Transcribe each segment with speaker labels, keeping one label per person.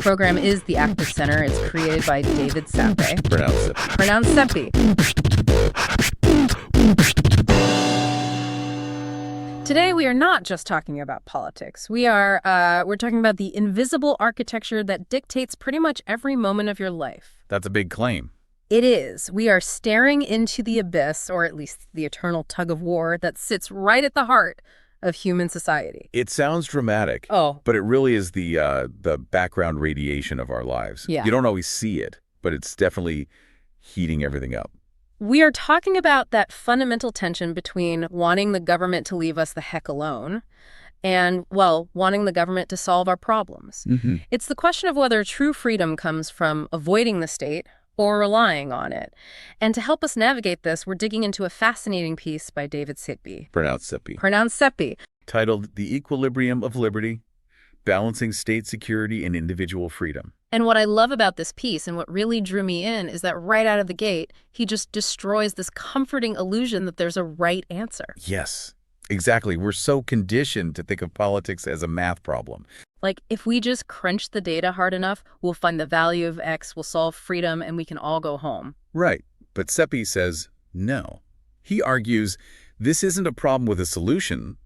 Speaker 1: program is The Active Center. It's created by David Sappe. Pronounced Seppi. Today, we are not just talking about politics. We're talking about the invisible architecture that dictates pretty much every moment of your life.
Speaker 2: That's a big claim.
Speaker 1: It is. We are staring into the abyss, or at least the eternal tug of war that sits right at the heart of human society.
Speaker 2: It sounds dramatic, but it really is the background radiation of our lives.
Speaker 1: Yeah.
Speaker 2: You don't always see it, but it's definitely heating everything up.
Speaker 1: We are talking about that fundamental tension between wanting the government to leave us the heck alone and, well, wanting the government to solve our problems.
Speaker 2: Mm-hmm.
Speaker 1: It's the question of whether true freedom comes from avoiding the state or relying on it. And to help us navigate this, we're digging into a fascinating piece by David Sappe.
Speaker 2: Pronounced Seppi. Titled The Equilibrium of Liberty, Balancing State Security and Individual Freedom.
Speaker 1: And what I love about this piece and what really drew me in is that right out of the gate, he just destroys this comforting illusion that there's a right answer.
Speaker 2: Yes, exactly. We're so conditioned to think of politics as a math problem.
Speaker 1: Like, if we just crunch the data hard enough, we'll find the value of X, we'll solve freedom, and we can all go home.
Speaker 2: Right. But Seppi says no. He argues this isn't a problem with a solution.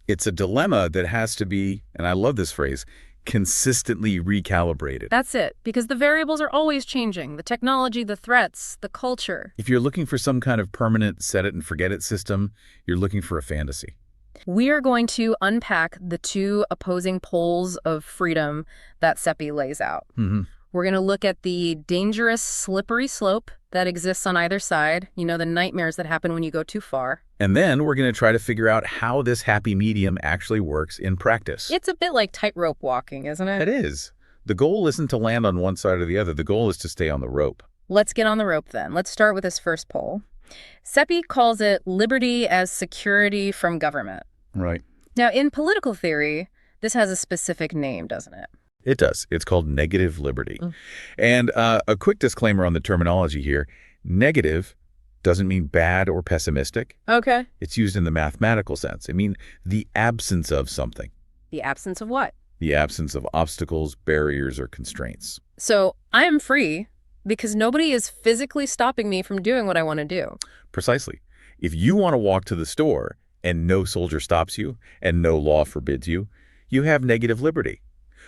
Speaker 2: It's a dilemma that has to be, and I love this phrase, consistently recalibrated.
Speaker 1: That's it, because the variables are always changing. The technology, the threats, the culture.
Speaker 2: If you're looking for some kind of permanent set-it-and-forget-it system, you're looking for a fantasy.
Speaker 1: We are going to unpack the two opposing poles of freedom that Seppi lays out.
Speaker 2: Mm-hmm.
Speaker 1: We're going to look at the dangerous, slippery slope that exists on either side, you know, the nightmares that happen when you go too far.
Speaker 2: And then we're going to try to figure out how this happy medium actually works in practice.
Speaker 1: It's a bit like tightrope walking, isn't it?
Speaker 2: It is. The goal isn't to land on one side or the other. The goal is to stay on the rope.
Speaker 1: Let's get on the rope then. Let's start with this first pole. Seppi calls it liberty as security from government.
Speaker 2: Right.
Speaker 1: Now, in political theory, this has a specific name, doesn't it?
Speaker 2: It does. It's called negative liberty. And a quick disclaimer on the terminology here. Negative doesn't mean bad or pessimistic.
Speaker 1: Okay.
Speaker 2: It's used in the mathematical sense. It means the absence of something.
Speaker 1: The absence of what?
Speaker 2: The absence of obstacles, barriers, or constraints.
Speaker 1: So I am free because nobody is physically stopping me from doing what I want to do.
Speaker 2: Precisely. If you want to walk to the store and no soldier stops you and no law forbids you, you have negative liberty.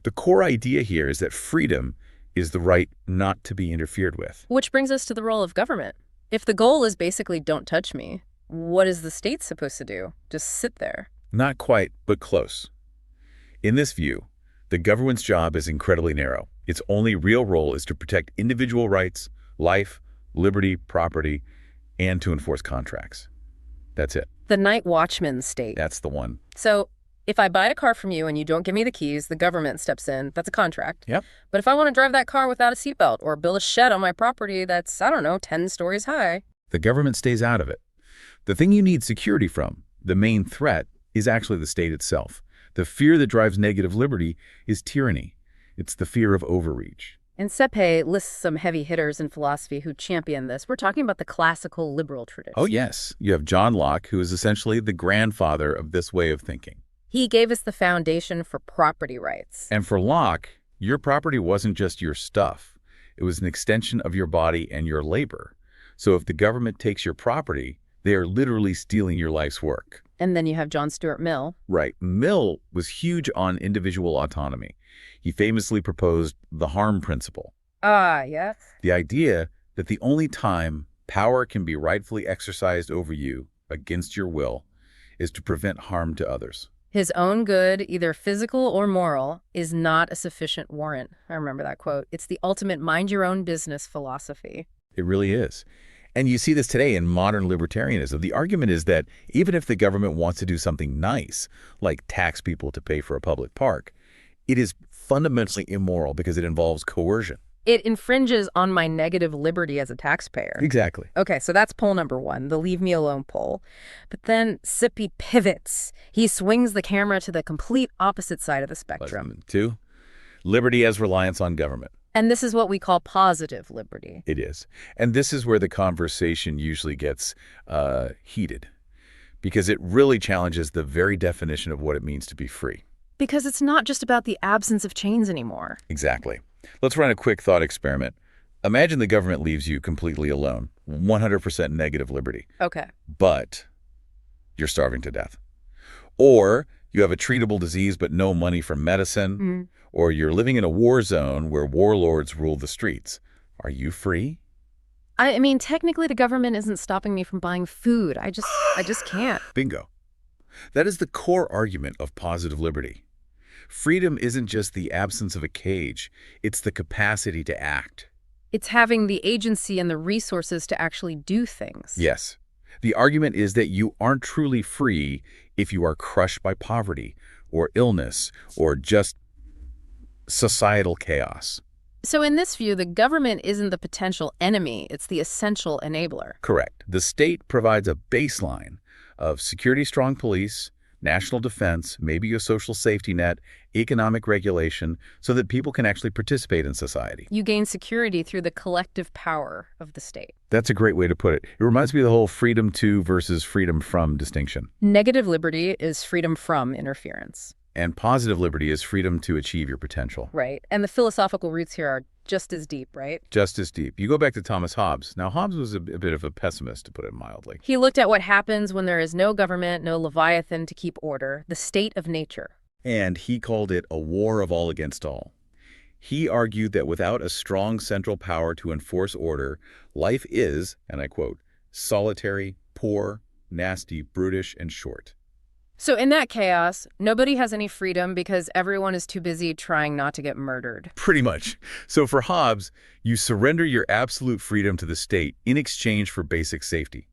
Speaker 2: The core idea here is that freedom is the right not to be interfered with.
Speaker 1: Which brings us to the role of government. If the goal is basically don't touch me, what is the state supposed to do? Just sit there?
Speaker 2: Not quite, but close. In this view, the government's job is incredibly narrow. Its only real role is to protect individual rights, life, liberty, property, and to enforce contracts. That's it.
Speaker 1: The night watchman state.
Speaker 2: That's the one.
Speaker 1: So if I buy a car from you and you don't give me the keys, the government steps in. That's a contract.
Speaker 2: Yep.
Speaker 1: But if I want to drive that car without a seatbelt or build a shed on my property that's, I don't know, 10 stories high.
Speaker 2: The government stays out of it. The thing you need security from, the main threat, is actually the state itself. The fear that drives negative liberty is tyranny. It's the fear of overreach.
Speaker 1: And Seppi lists some heavy hitters in philosophy who champion this. We're talking about the classical liberal tradition.
Speaker 2: Oh, yes. You have John Locke, who is essentially the grandfather of this way of thinking.
Speaker 1: He gave us the foundation for property rights.
Speaker 2: And for Locke, your property wasn't just your stuff. It was an extension of your body and your labor. So if the government takes your property, they are literally stealing your life's work.
Speaker 1: And then you have John Stuart Mill.
Speaker 2: Right. Mill was huge on individual autonomy. He famously proposed the harm principle.
Speaker 1: Ah, yes.
Speaker 2: The idea that the only time power can be rightfully exercised over you against your will is to prevent harm to others.
Speaker 1: His own good, either physical or moral, is not a sufficient warrant. I remember that quote. It's the ultimate mind-your-own-business philosophy.
Speaker 2: It really is. And you see this today in modern libertarianism. The argument is that even if the government wants to do something nice, like tax people to pay for a public park, it is fundamentally immoral because it involves coercion.
Speaker 1: It infringes on my negative liberty as a taxpayer.
Speaker 2: Exactly.
Speaker 1: Okay, so that's pole number one, the leave me alone pole. But then Seppi pivots. He swings the camera to the complete opposite side of the spectrum.
Speaker 2: Two, liberty as reliance on government.
Speaker 1: And this is what we call positive liberty.
Speaker 2: It is. And this is where the conversation usually gets heated, because it really challenges the very definition of what it means to be free.
Speaker 1: Because it's not just about the absence of chains anymore.
Speaker 2: Exactly. Let's run a quick thought experiment. Imagine the government leaves you completely alone, 100% negative liberty,
Speaker 1: Okay.
Speaker 2: but you're starving to death. Or you have a treatable disease but no money for medicine,
Speaker 1: Mm.
Speaker 2: or you're living in a war zone where warlords rule the streets. Are you free?
Speaker 1: I mean, technically the government isn't stopping me from buying food. I just can't.
Speaker 2: Bingo. That is the core argument of positive liberty. Freedom isn't just the absence of a cage, it's the capacity to act.
Speaker 1: It's having the agency and the resources to actually do things.
Speaker 2: Yes. The argument is that you aren't truly free if you are crushed by poverty or illness or just societal chaos.
Speaker 1: So in this view, the government isn't the potential enemy, it's the essential enabler.
Speaker 2: Correct. The state provides a baseline of security-strong police, national defense, maybe a social safety net, economic regulation, so that people can actually participate in society.
Speaker 1: You gain security through the collective power of the state.
Speaker 2: That's a great way to put it. It reminds me of the whole freedom to versus freedom from distinction.
Speaker 1: Negative liberty is freedom from interference.
Speaker 2: And positive liberty is freedom to achieve your potential.
Speaker 1: Right. And the philosophical roots here are just as deep, right?
Speaker 2: Just as deep. You go back to Thomas Hobbes. Now, Hobbes was a bit of a pessimist, to put it mildly.
Speaker 1: He looked at what happens when there is no government, no Leviathan to keep order, the state of nature.
Speaker 2: And he called it a war of all against all. He argued that without a strong central power to enforce order, life is, and I quote, solitary, poor, nasty, brutish, and short.
Speaker 1: So in that chaos, nobody has any freedom because everyone is too busy trying not to get murdered.
Speaker 2: Pretty much. So for Hobbes, you surrender your absolute freedom to the state in exchange for basic safety.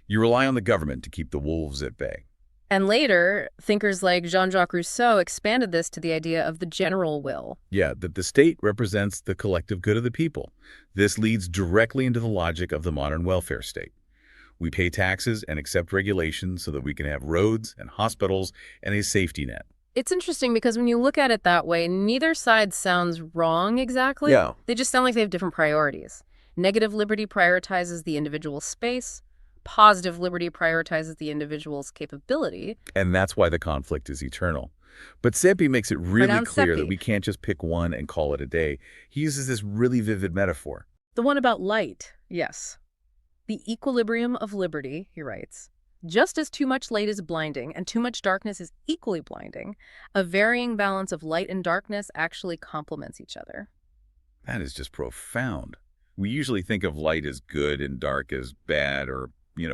Speaker 2: You rely on the government to keep the wolves at bay.
Speaker 1: And later, thinkers like Jean-Jacques Rousseau expanded this to the idea of the general will.
Speaker 2: Yeah, that the state represents the collective good of the people. This leads directly into the logic of the modern welfare state. We pay taxes and accept regulations so that we can have roads and hospitals and a safety net.
Speaker 1: It's interesting because when you look at it that way, neither side sounds wrong exactly.
Speaker 2: Yeah.
Speaker 1: They just sound like they have different priorities. Negative liberty prioritizes the individual's space. Positive liberty prioritizes the individual's capability.
Speaker 2: And that's why the conflict is eternal. But Seppi makes it really
Speaker 1: Pronounce
Speaker 2: clear
Speaker 1: Seppi.
Speaker 2: that we can't just pick one and call it a day. He uses this really vivid metaphor.
Speaker 1: The one about light, yes. The equilibrium of liberty, he writes, just as too much light is blinding and too much darkness is equally blinding, a varying balance of light and darkness actually complements each other.
Speaker 2: That is just profound. We usually think of light as good and dark as bad, or,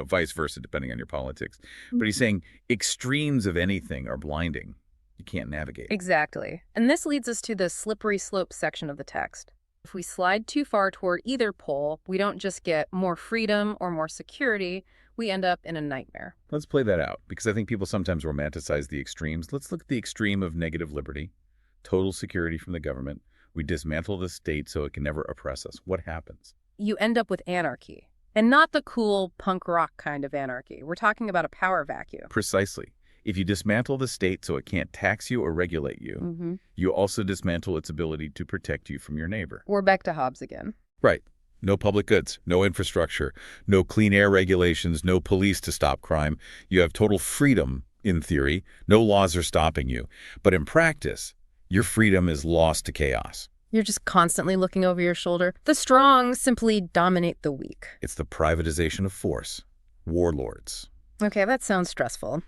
Speaker 2: vice versa, depending on your politics. But he's saying extremes of anything are blinding. You can't navigate.
Speaker 1: Exactly. And this leads us to the slippery slope section of the text. If we slide too far toward either pole, we don't just get more freedom or more security, we end up in a nightmare.
Speaker 2: Let's play that out, because I think people sometimes romanticize the extremes. Let's look at the extreme of negative liberty, total security from the government. We dismantle the state so it can never oppress us. What happens?
Speaker 1: You end up with anarchy. And not the cool punk rock kind of anarchy. We're talking about a power vacuum.
Speaker 2: Precisely. If you dismantle the state so it can't tax you or regulate you, you also dismantle its ability to protect you from your neighbor.
Speaker 1: We're back to Hobbes again.
Speaker 2: Right. No public goods, no infrastructure, no clean air regulations, no police to stop crime. You have total freedom, in theory. No laws are stopping you. But in practice, your freedom is lost to chaos.
Speaker 1: You're just constantly looking over your shoulder. The strong simply dominate the weak.
Speaker 2: It's the privatization of force. Warlords.
Speaker 1: Okay, that sounds stressful.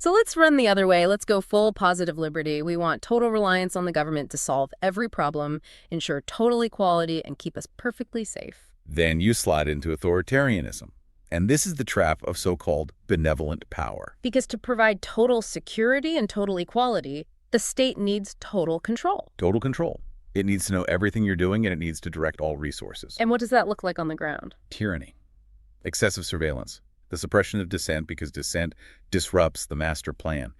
Speaker 1: So let's run the other way. Let's go full positive liberty. We want total reliance on the government to solve every problem, ensure total equality, and keep us perfectly safe.
Speaker 2: Then you slide into authoritarianism. And this is the trap of so-called benevolent power.
Speaker 1: Because to provide total security and total equality, the state needs total control.
Speaker 2: Total control. It needs to know everything you're doing, and it needs to direct all resources.
Speaker 1: And what does that look like on the ground?
Speaker 2: Tyranny. Excessive surveillance. The suppression of dissent because dissent disrupts the master plan.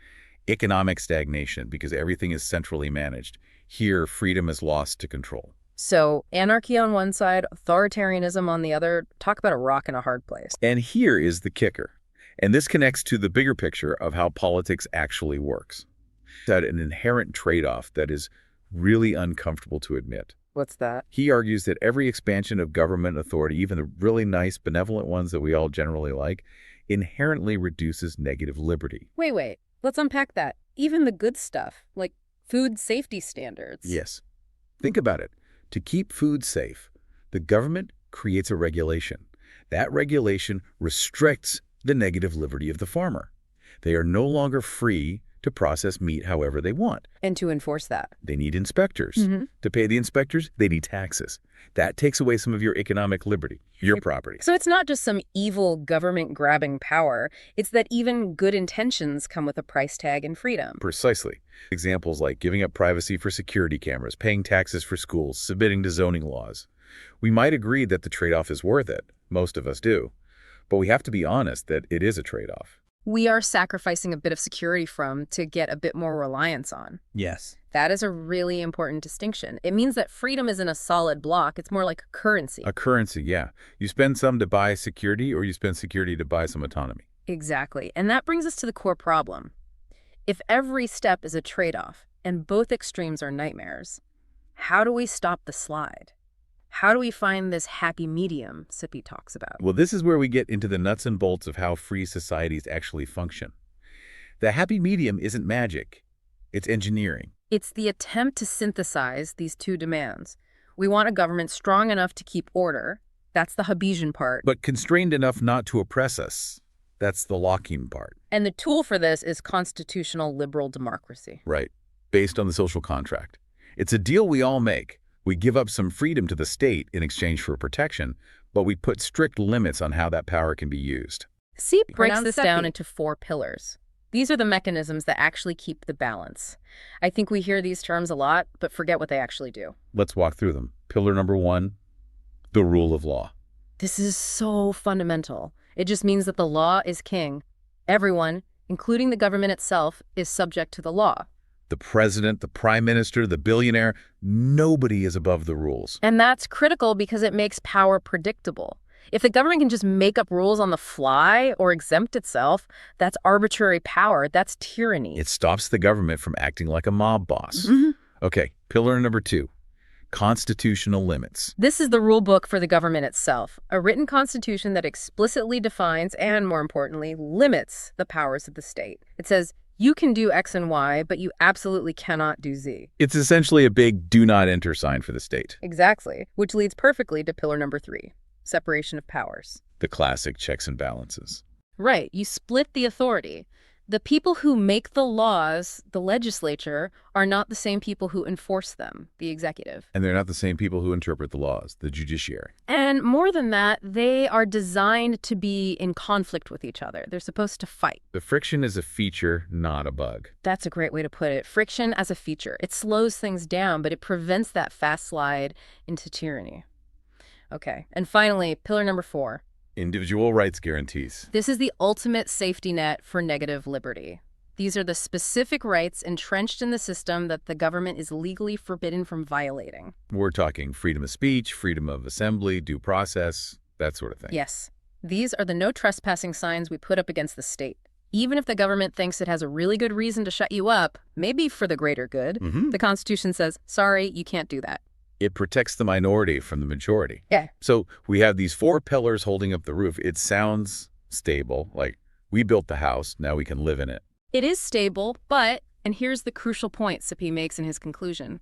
Speaker 2: Economic stagnation because everything is centrally managed. Here, freedom is lost to control.
Speaker 1: So anarchy on one side, authoritarianism on the other. Talk about a rock in a hard place.
Speaker 2: And here is the kicker. And this connects to the bigger picture of how politics actually works. That an inherent trade-off that is really uncomfortable to admit.
Speaker 1: What's that?
Speaker 2: He argues that every expansion of government authority, even the really nice, benevolent ones that we all generally like, inherently reduces negative liberty.
Speaker 1: Wait. Let's unpack that. Even the good stuff, like food safety standards.
Speaker 2: Yes. Think about it. To keep food safe, the government creates a regulation. That regulation restricts the negative liberty of the farmer. They are no longer free to process meat however they want.
Speaker 1: And to enforce that.
Speaker 2: They need inspectors. To pay the inspectors, they need taxes. That takes away some of your economic liberty, your property.
Speaker 1: So it's not just some evil government-grabbing power. It's that even good intentions come with a price tag and freedom.
Speaker 2: Precisely. Examples like giving up privacy for security cameras, paying taxes for schools, submitting to zoning laws. We might agree that the trade-off is worth it. Most of us do. But we have to be honest that it is a trade-off.
Speaker 1: We are sacrificing a bit of security to get a bit more reliance on.
Speaker 2: Yes.
Speaker 1: That is a really important distinction. It means that freedom isn't a solid block. It's more like a currency.
Speaker 2: A currency, yeah. You spend some to buy security, or you spend security to buy some autonomy.
Speaker 1: Exactly. And that brings us to the core problem. If every step is a trade-off, and both extremes are nightmares, how do we stop the slide? How do we find this happy medium Sippy talks about?
Speaker 2: Well, this is where we get into the nuts and bolts of how free societies actually function. The happy medium isn't magic. It's engineering.
Speaker 1: It's the attempt to synthesize these two demands. We want a government strong enough to keep order. That's the Hobbesian part.
Speaker 2: But constrained enough not to oppress us. That's the Lockean part.
Speaker 1: And the tool for this is constitutional liberal democracy.
Speaker 2: Right. Based on the social contract. It's a deal we all make. We give up some freedom to the state in exchange for protection, but we put strict limits on how that power can be used.
Speaker 1: Seep breaks this down into 4 pillars. These are the mechanisms that actually keep the balance. I think we hear these terms a lot, but forget what they actually do.
Speaker 2: Let's walk through them. Pillar number 1, the rule of law.
Speaker 1: This is so fundamental. It just means that the law is king. Everyone, including the government itself, is subject to the law.
Speaker 2: The president, the prime minister, the billionaire, nobody is above the rules.
Speaker 1: And that's critical because it makes power predictable. If the government can just make up rules on the fly or exempt itself, that's arbitrary power. That's tyranny.
Speaker 2: It stops the government from acting like a mob boss. Okay, pillar number 2, constitutional limits.
Speaker 1: This is the rule book for the government itself, a written constitution that explicitly defines and, more importantly, limits the powers of the state. It says, you can do X and Y, but you absolutely cannot do Z.
Speaker 2: It's essentially a big do not enter sign for the state.
Speaker 1: Exactly, which leads perfectly to pillar number 3, separation of powers.
Speaker 2: The classic checks and balances.
Speaker 1: Right, you split the authority. The people who make the laws, the legislature, are not the same people who enforce them, the executive.
Speaker 2: And they're not the same people who interpret the laws, the judiciary.
Speaker 1: And more than that, they are designed to be in conflict with each other. They're supposed to fight.
Speaker 2: The friction is a feature, not a bug.
Speaker 1: That's a great way to put it. Friction as a feature. It slows things down, but it prevents that fast slide into tyranny. Okay, and finally, pillar number 4.
Speaker 2: Individual rights guarantees.
Speaker 1: This is the ultimate safety net for negative liberty. These are the specific rights entrenched in the system that the government is legally forbidden from violating.
Speaker 2: We're talking freedom of speech, freedom of assembly, due process, that sort of thing.
Speaker 1: Yes. These are the no trespassing signs we put up against the state. Even if the government thinks it has a really good reason to shut you up, maybe for the greater good, the Constitution says, sorry, you can't do that.
Speaker 2: It protects the minority from the majority.
Speaker 1: Yeah.
Speaker 2: So we have these 4 pillars holding up the roof. It sounds stable, like we built the house, now we can live in it.
Speaker 1: It is stable, but, and here's the crucial point Sippy makes in his conclusion,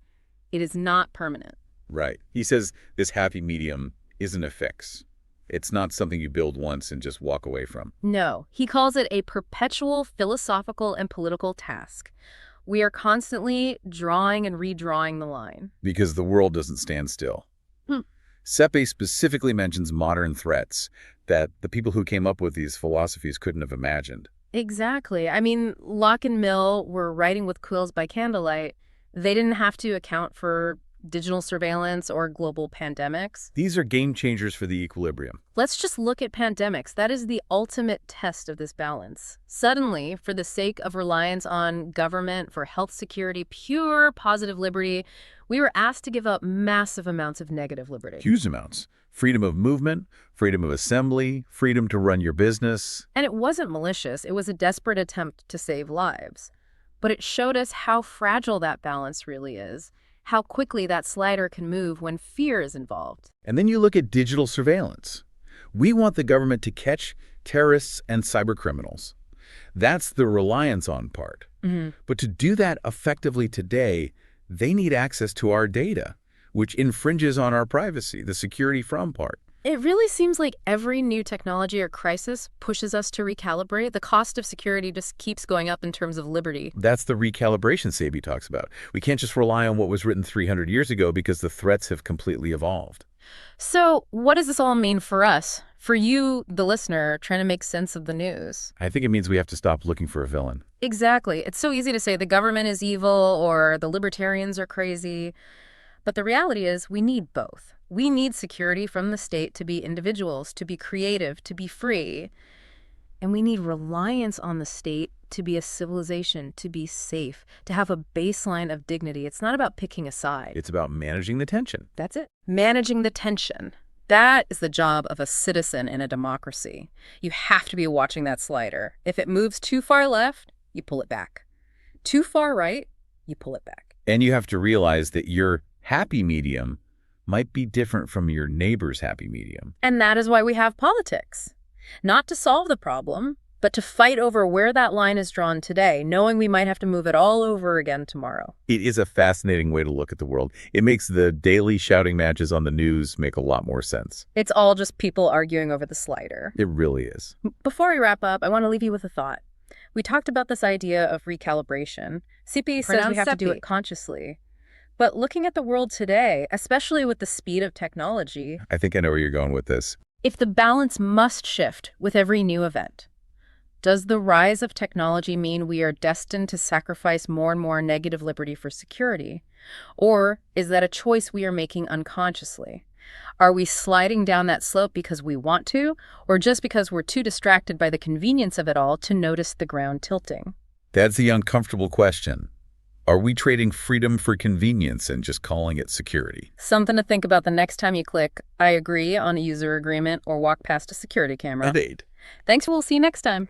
Speaker 1: it is not permanent.
Speaker 2: Right. He says this happy medium isn't a fix. It's not something you build once and just walk away from.
Speaker 1: No, he calls it a perpetual philosophical and political task. We are constantly drawing and redrawing the line.
Speaker 2: Because the world doesn't stand still. Sepe specifically mentions modern threats that the people who came up with these philosophies couldn't have imagined.
Speaker 1: Exactly. I mean, Locke and Mill were writing with quills by candlelight. They didn't have to account for digital surveillance or global pandemics.
Speaker 2: These are game changers for the equilibrium.
Speaker 1: Let's just look at pandemics. That is the ultimate test of this balance. Suddenly, for the sake of reliance on government for health security, pure positive liberty, we were asked to give up massive amounts of negative liberty.
Speaker 2: Huge amounts. Freedom of movement, freedom of assembly, freedom to run your business.
Speaker 1: And it wasn't malicious. It was a desperate attempt to save lives. But it showed us how fragile that balance really is, how quickly that slider can move when fear is involved.
Speaker 2: And then you look at digital surveillance. We want the government to catch terrorists and cybercriminals. That's the reliance on part. But to do that effectively today, they need access to our data. which infringes on our privacy, the security from part.
Speaker 1: It really seems like every new technology or crisis pushes us to recalibrate. The cost of security just keeps going up in terms of liberty.
Speaker 2: That's the recalibration Sabi talks about. We can't just rely on what was written 300 years ago because the threats have completely evolved.
Speaker 1: So what does this all mean for us? For you, the listener, trying to make sense of the news?
Speaker 2: I think it means we have to stop looking for a villain.
Speaker 1: Exactly. It's so easy to say the government is evil or the libertarians are crazy. But the reality is we need both. We need security from the state to be individuals, to be creative, to be free. And we need reliance on the state to be a civilization, to be safe, to have a baseline of dignity. It's not about picking a side.
Speaker 2: It's about managing the tension.
Speaker 1: That's it. Managing the tension. That is the job of a citizen in a democracy. You have to be watching that slider. If it moves too far left, you pull it back. Too far right, you pull it back.
Speaker 2: And you have to realize that your happy medium might be different from your neighbor's happy medium.
Speaker 1: And that is why we have politics. Not to solve the problem, but to fight over where that line is drawn today, knowing we might have to move it all over again tomorrow.
Speaker 2: It is a fascinating way to look at the world. It makes the daily shouting matches on the news make a lot more sense.
Speaker 1: It's all just people arguing over the slider.
Speaker 2: It really is.
Speaker 1: Before we wrap up, I want to leave you with a thought. We talked about this idea of recalibration. CP says we have to do it consciously. But looking at the world today, especially with the speed of technology,
Speaker 2: I think I know where you're going with this.
Speaker 1: if the balance must shift with every new event, does the rise of technology mean we are destined to sacrifice more and more negative liberty for security? Or is that a choice we are making unconsciously? Are we sliding down that slope because we want to, or just because we're too distracted by the convenience of it all to notice the ground tilting?
Speaker 2: That's the uncomfortable question. Are we trading freedom for convenience and just calling it security?
Speaker 1: Something to think about the next time you click I agree on a user agreement or walk past a security camera.
Speaker 2: Indeed.
Speaker 1: Thanks, we'll see you next time.